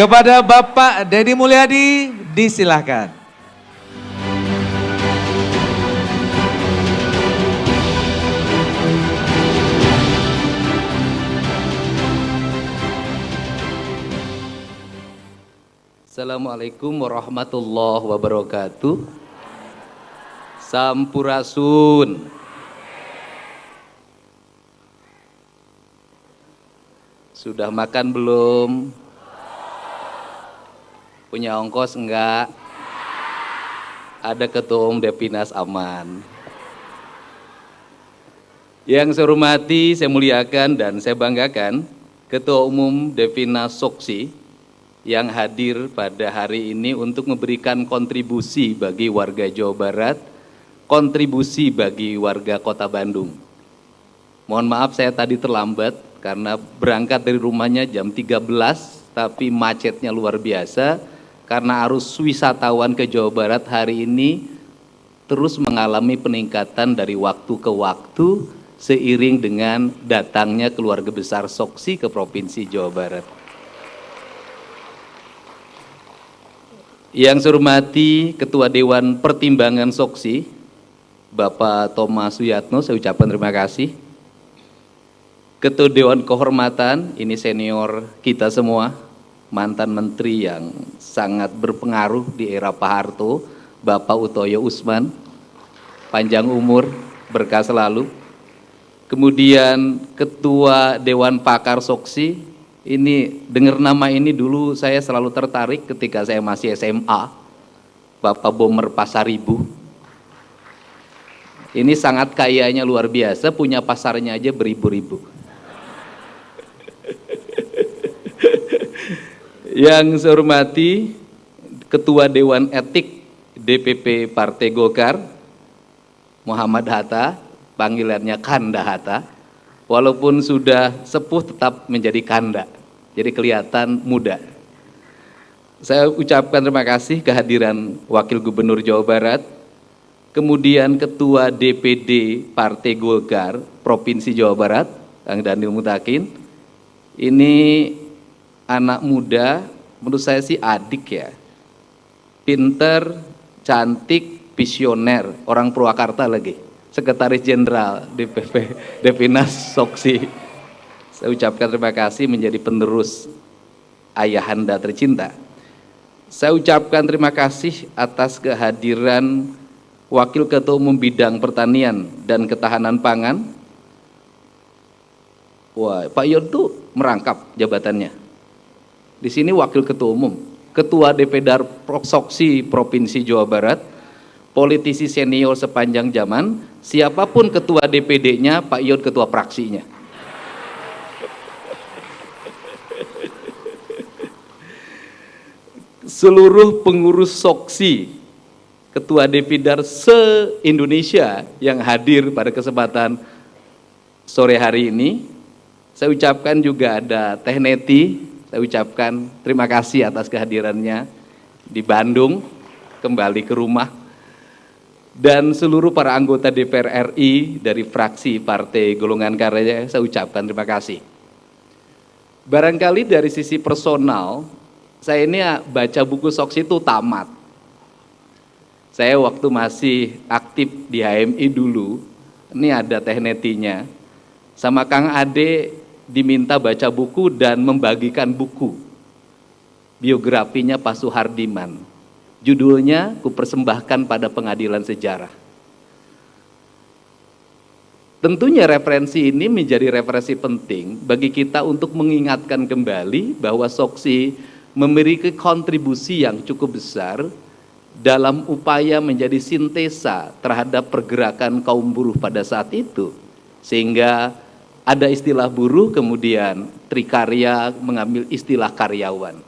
Kepada Bapak Deddy Mulyadi, disilahkan. Assalamualaikum warahmatullahi wabarakatuh. Sampurasun. Sudah makan belum? Punya ongkos enggak? Ada ketua umum Depinas aman. Yang saya hormati, saya muliakan dan saya banggakan Ketua Umum Depinas Soksi yang hadir pada hari ini untuk memberikan kontribusi bagi warga Jawa Barat, kontribusi bagi warga Kota Bandung. Mohon maaf saya tadi terlambat karena berangkat dari rumahnya jam 13, tapi macetnya luar biasa karena arus wisatawan ke Jawa Barat hari ini terus mengalami peningkatan dari waktu ke waktu seiring dengan datangnya keluarga besar Soksi ke Provinsi Jawa Barat. Yang saya hormati Ketua Dewan Pertimbangan Soksi, Bapak Thomas Suyatno, saya ucapkan terima kasih. Ketua Dewan Kehormatan, ini senior kita semua, mantan menteri yang sangat berpengaruh di era Pak Harto, Bapak Utoyo Usman, panjang umur, berkah selalu. Kemudian Ketua Dewan Pakar Soksi, ini dengar nama ini dulu saya selalu tertarik ketika saya masih SMA, Bapak Bomer Pasaribu. Ini sangat kayanya luar biasa, punya pasarnya aja beribu-ribu. Yang saya hormati Ketua Dewan Etik DPP Partai Golkar, Muhammad Hatta, panggilannya Kanda Hatta. Walaupun sudah sepuh tetap menjadi Kanda, jadi kelihatan muda. Saya ucapkan terima kasih kehadiran Wakil Gubernur Jawa Barat, kemudian Ketua DPD Partai Golkar Provinsi Jawa Barat, Kang Daniel Mutakin. Ini anak muda, menurut saya sih adik ya, pinter, cantik, visioner, orang Purwakarta lagi. Sekretaris Jenderal DPP Depinas Soksi. Saya ucapkan terima kasih menjadi penerus ayahanda tercinta. Saya ucapkan terima kasih atas kehadiran Wakil Ketua Umum Bidang Pertanian dan Ketahanan Pangan. Wah, Pak Yon tuh merangkap jabatannya. Di sini Wakil Ketua Umum, Ketua DPD Soksi Provinsi Jawa Barat, politisi senior sepanjang zaman, siapapun ketua DPD-nya, Pak Yon ketua praksinya. Seluruh pengurus Soksi, ketua DPD se-Indonesia yang hadir pada kesempatan sore hari ini, saya ucapkan juga ada Teh Neti, saya ucapkan terima kasih atas kehadirannya di Bandung, kembali ke rumah. Dan seluruh para anggota DPR RI dari fraksi Partai Golongan Karya, saya ucapkan terima kasih. Barangkali dari sisi personal, saya ini baca buku Soksi itu tamat. Saya waktu masih aktif di HMI dulu, ini ada Teh Netinya, sama Kang Ade diminta baca buku dan membagikan buku. Biografinya Pak Suhardiman. Judulnya Kupersembahkan pada Pengadilan Sejarah. Tentunya referensi ini menjadi referensi penting bagi kita untuk mengingatkan kembali bahwa Soksi memiliki kontribusi yang cukup besar dalam upaya menjadi sintesa terhadap pergerakan kaum buruh pada saat itu. Sehingga ada istilah buruh, kemudian Trikarya mengambil istilah karyawan.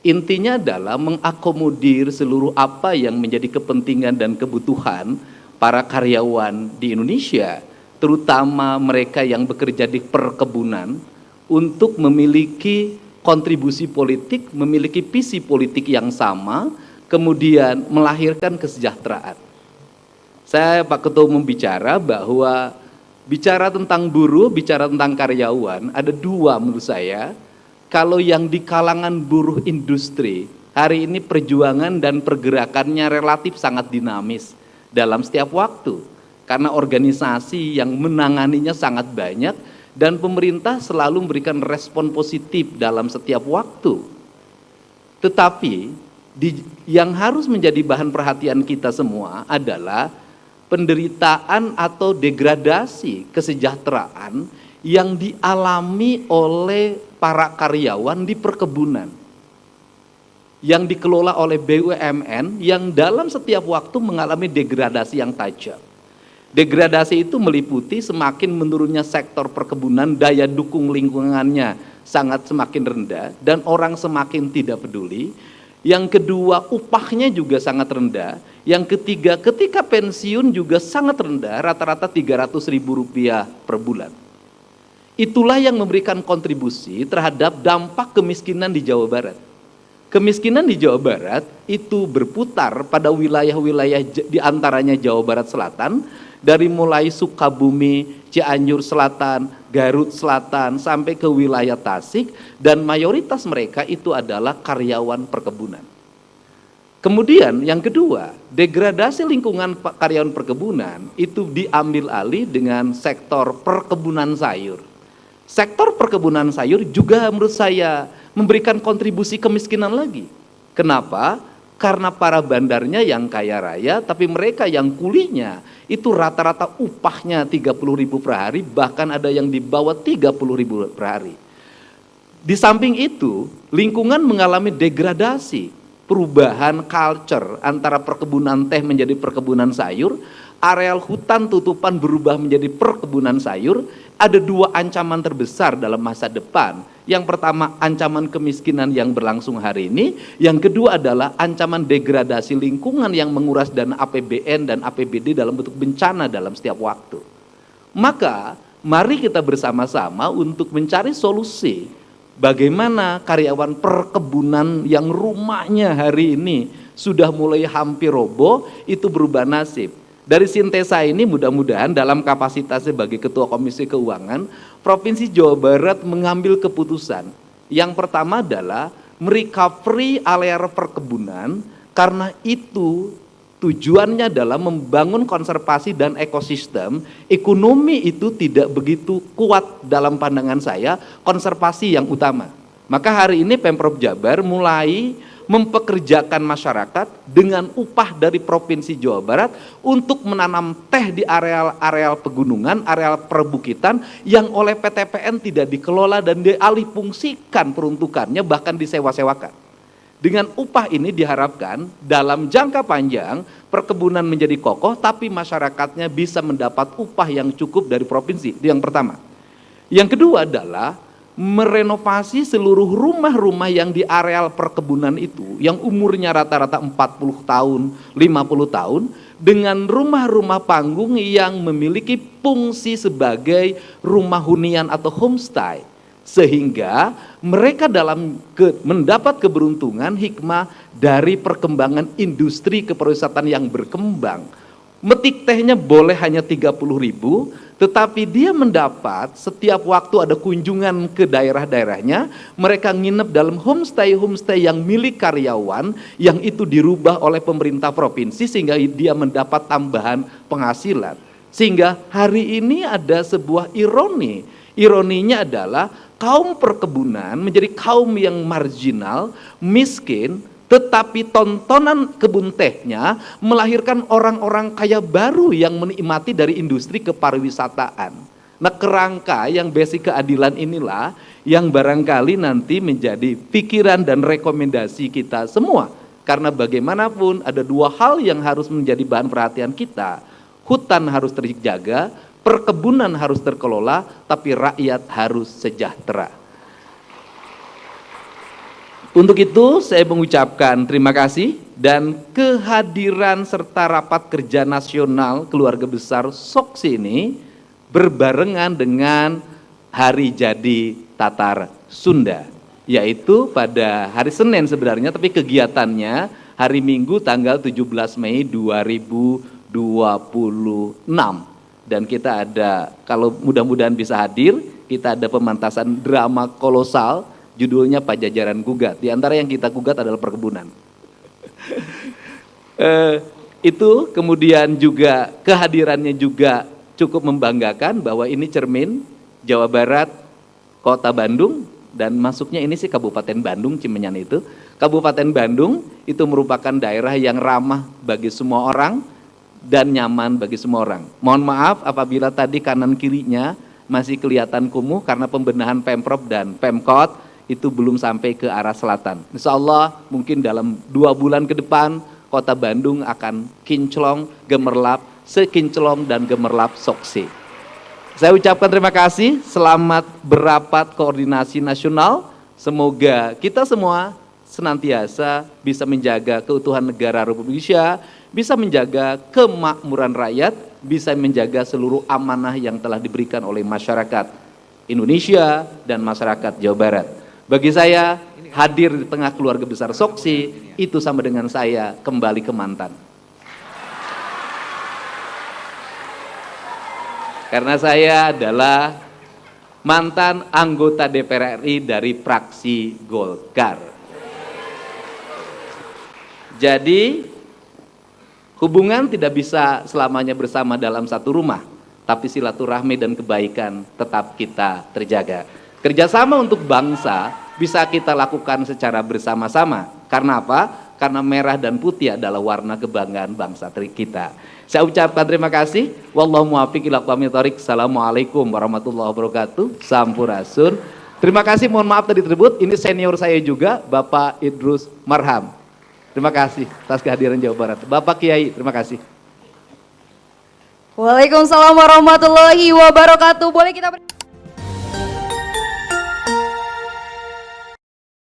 Intinya adalah mengakomodir seluruh apa yang menjadi kepentingan dan kebutuhan para karyawan di Indonesia, terutama mereka yang bekerja di perkebunan, untuk memiliki kontribusi politik, memiliki visi politik yang sama, kemudian melahirkan kesejahteraan. Saya Pak Ketua Umum bicara bahwa bicara tentang buruh, bicara tentang karyawan, ada dua menurut saya kalau yang di kalangan buruh industri, hari ini perjuangan dan pergerakannya relatif sangat dinamis dalam setiap waktu. Karena organisasi yang menanganinya sangat banyak dan pemerintah selalu memberikan respon positif dalam setiap waktu. Tetapi yang harus menjadi bahan perhatian kita semua adalah penderitaan atau degradasi kesejahteraan yang dialami oleh para karyawan di perkebunan yang dikelola oleh BUMN yang dalam setiap waktu mengalami degradasi yang tajam. Degradasi itu meliputi semakin menurunnya sektor perkebunan, daya dukung lingkungannya sangat semakin rendah dan orang semakin tidak peduli. Yang kedua, upahnya juga sangat rendah. Yang ketiga, ketika pensiun juga sangat rendah, rata-rata Rp300.000 per bulan. Itulah yang memberikan kontribusi terhadap dampak kemiskinan di Jawa Barat. Kemiskinan di Jawa Barat itu berputar pada wilayah-wilayah di antaranya Jawa Barat Selatan, dari mulai Sukabumi, Cianjur Selatan, Garut Selatan, sampai ke wilayah Tasik, dan mayoritas mereka itu adalah karyawan perkebunan. Kemudian yang kedua, degradasi lingkungan karyawan perkebunan itu diambil alih dengan sektor perkebunan sayur. Sektor perkebunan sayur juga menurut saya memberikan kontribusi kemiskinan lagi. Kenapa? Karena para bandarnya yang kaya raya, tapi mereka yang kulinya itu rata-rata upahnya 30.000 per hari, bahkan ada yang di bawah 30.000 per hari. Di samping itu, lingkungan mengalami degradasi, perubahan culture antara perkebunan teh menjadi perkebunan sayur, areal hutan tutupan berubah menjadi perkebunan sayur. Ada dua ancaman terbesar dalam masa depan. Yang pertama, ancaman kemiskinan yang berlangsung hari ini. Yang kedua adalah ancaman degradasi lingkungan yang menguras dana APBN dan APBD dalam bentuk bencana dalam setiap waktu. Maka, mari kita bersama-sama untuk mencari solusi bagaimana karyawan perkebunan yang rumahnya hari ini sudah mulai hampir roboh itu berubah nasib. Dari sintesa ini mudah-mudahan dalam kapasitasnya sebagai Ketua Komisi Keuangan, Provinsi Jawa Barat mengambil keputusan. Yang pertama adalah merecovery area perkebunan, karena itu tujuannya adalah membangun konservasi dan ekosistem. Ekonomi itu tidak begitu kuat dalam pandangan saya, konservasi yang utama. Maka hari ini Pemprov Jabar mulai mempekerjakan masyarakat dengan upah dari Provinsi Jawa Barat untuk menanam teh di areal-areal pegunungan, areal perbukitan yang oleh PTPN tidak dikelola dan dialihfungsikan peruntukannya, bahkan disewa-sewakan. Dengan upah ini diharapkan dalam jangka panjang perkebunan menjadi kokoh, tapi masyarakatnya bisa mendapat upah yang cukup dari provinsi. Itu yang pertama. Yang kedua adalah merenovasi seluruh rumah-rumah yang di areal perkebunan itu, yang umurnya rata-rata 40 tahun, 50 tahun, dengan rumah-rumah panggung yang memiliki fungsi sebagai rumah hunian atau homestay. Sehingga mereka dalam mendapat keberuntungan hikmah dari perkembangan industri kepariwisatan yang berkembang. Metik tehnya boleh hanya 30.000, tetapi dia mendapat setiap waktu ada kunjungan ke daerah-daerahnya, mereka nginep dalam homestay-homestay yang milik karyawan, yang itu dirubah oleh pemerintah provinsi sehingga dia mendapat tambahan penghasilan. Sehingga hari ini ada sebuah ironi. Ironinya adalah kaum perkebunan menjadi kaum yang marginal, miskin, tetapi tontonan kebun tehnya melahirkan orang-orang kaya baru yang menikmati dari industri kepariwisataan. Nah, kerangka yang basic keadilan inilah yang barangkali nanti menjadi pikiran dan rekomendasi kita semua. Karena bagaimanapun ada dua hal yang harus menjadi bahan perhatian kita. Hutan harus terjaga, perkebunan harus terkelola, tapi rakyat harus sejahtera. Untuk itu saya mengucapkan terima kasih dan kehadiran serta rapat kerja nasional keluarga besar SOKSI ini berbarengan dengan hari jadi Tatar Sunda, yaitu pada hari Senin sebenarnya, tapi kegiatannya hari Minggu tanggal 17 Mei 2026. Dan kita ada, kalau mudah-mudahan bisa hadir, kita ada pemantasan drama kolosal Judulnya Pajajaran Gugat. Di antara yang kita gugat adalah perkebunan. Itu kemudian juga kehadirannya juga cukup membanggakan bahwa ini cermin Jawa Barat, Kota Bandung, dan masuknya ini sih Kabupaten Bandung, Cimenyan itu. Kabupaten Bandung itu merupakan daerah yang ramah bagi semua orang dan nyaman bagi semua orang. Mohon maaf apabila tadi kanan kirinya masih kelihatan kumuh karena pembenahan Pemprov dan Pemkot itu belum sampai ke arah selatan. Insya Allah mungkin dalam 2 bulan ke depan Kota Bandung akan kinclong, gemerlap, sekinclong dan gemerlap soksi. Saya ucapkan terima kasih, selamat berapat koordinasi nasional. Semoga kita semua senantiasa bisa menjaga keutuhan negara Republik Indonesia, bisa menjaga kemakmuran rakyat, bisa menjaga seluruh amanah yang telah diberikan oleh masyarakat Indonesia dan masyarakat Jawa Barat. Bagi saya, hadir di tengah keluarga besar Soksi, itu sama dengan saya kembali ke mantan. Karena saya adalah mantan anggota DPR RI dari fraksi Golkar. Jadi, hubungan tidak bisa selamanya bersama dalam satu rumah, tapi silaturahmi dan kebaikan tetap kita terjaga. Kerjasama untuk bangsa bisa kita lakukan secara bersama-sama. Karena apa? Karena merah dan putih adalah warna kebanggaan bangsa kita. Saya ucapkan terima kasih. Wallahu muwaffiq ila aqwamit thoriq. Assalamualaikum warahmatullahi wabarakatuh. Sampurasun. Terima kasih, mohon maaf tadi tersebut. Ini senior saya juga, Bapak Idrus Marham. Terima kasih atas kehadiran Jawa Barat. Bapak Kiai, terima kasih. Waalaikumsalam warahmatullahi wabarakatuh. Boleh kita